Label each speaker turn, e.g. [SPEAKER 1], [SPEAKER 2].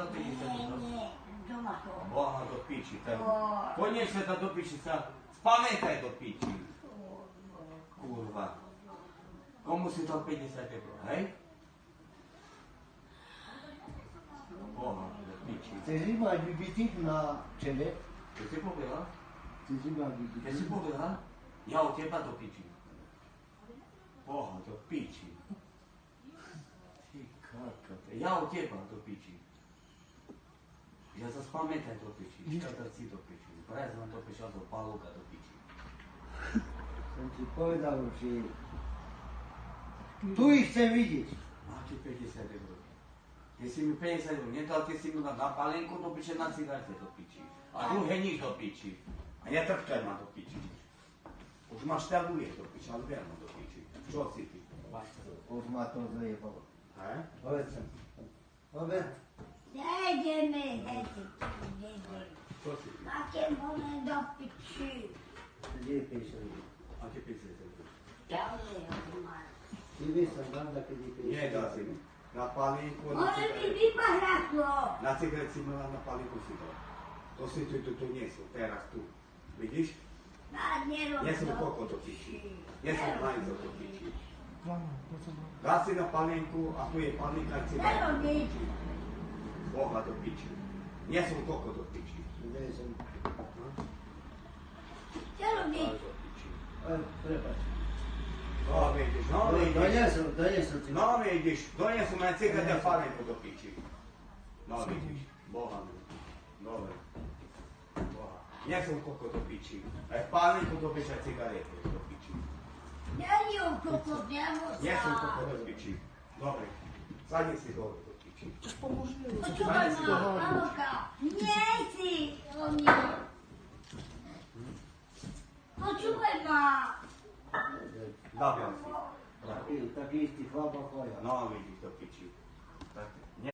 [SPEAKER 1] za 50 euro?
[SPEAKER 2] Nie, doma to.
[SPEAKER 1] Boha do piči, tak.
[SPEAKER 2] Oj.
[SPEAKER 1] Koniecznie ta do piči sa, spamiętaj do piči. Kurwa. Komu si dal 50 euro, hej? Boha do piči.
[SPEAKER 3] Chceš iba vybytiť na čele?
[SPEAKER 1] Čo si povedal?
[SPEAKER 3] Chceš iba
[SPEAKER 1] Keď si
[SPEAKER 3] vybytiť?
[SPEAKER 1] povedal? Ja od teba do piči. Boha do piči. Ty kakate. Ja od teba do piči. Ja sa spamiętaj do piči. Škoda si do piči. Prezvam do piči, do paluka do piči.
[SPEAKER 3] Som ti povedal, že tu ich chcem vidieť.
[SPEAKER 1] Máte 50 euro. Ty si mi 50 euro nedal, ty si mi dal na palenku do piči, na cigarete do piči. A druhé nič do piči. A netrpkaj ma do piči. Už ma šťavuje do piči, ale verno do piči. Čo si ty?
[SPEAKER 3] Už ma to zajebalo.
[SPEAKER 1] He?
[SPEAKER 3] Povedz sa. Dobre?
[SPEAKER 2] Nejdeme,
[SPEAKER 1] Čo si ty?
[SPEAKER 2] Také môžem do piči.
[SPEAKER 3] Kde je 50 eur?
[SPEAKER 1] Máte 50 euro.
[SPEAKER 2] Ďalej, mám.
[SPEAKER 3] Ty vieš, som dám takedy 50
[SPEAKER 1] Nie, dal si mi. Na palenku, na
[SPEAKER 2] Môže mi
[SPEAKER 1] cigarete.
[SPEAKER 2] vypahľadlo.
[SPEAKER 1] Na cigaret si mi dal, na palenku si dal. To si tu nie sú, teraz tu. Vidíš? Nie som koľko do piči. Nie som hajzo do piči. Dal si na palenku a tu je palenka a cigareta do piči. Boha do piči. Nie som koľko do piči.
[SPEAKER 3] Kde som?
[SPEAKER 2] Čo robíš?
[SPEAKER 1] Dal do piči.
[SPEAKER 3] Prepač.
[SPEAKER 1] No vidiš, no vidiš.
[SPEAKER 3] Donesol ti.
[SPEAKER 1] No vidiš, donesú ma cigareta a palenku do piči. No vidiš, Boha mi. Dobre. Boha. Nie som koľko do piči. Aj palenku do piči a cigaretu do piči.
[SPEAKER 2] Nie ju kokot, nemo
[SPEAKER 1] Nie som
[SPEAKER 2] sa.
[SPEAKER 1] koľko do piči. Dobre. Sadni si dole do piči.
[SPEAKER 2] Počúvaj ma, Pavlka. Nie si o mne. Počúvaj ma.
[SPEAKER 1] Zabiam si.
[SPEAKER 3] Taký istý chlap ako ja.
[SPEAKER 1] No vidíš do piči. Tak,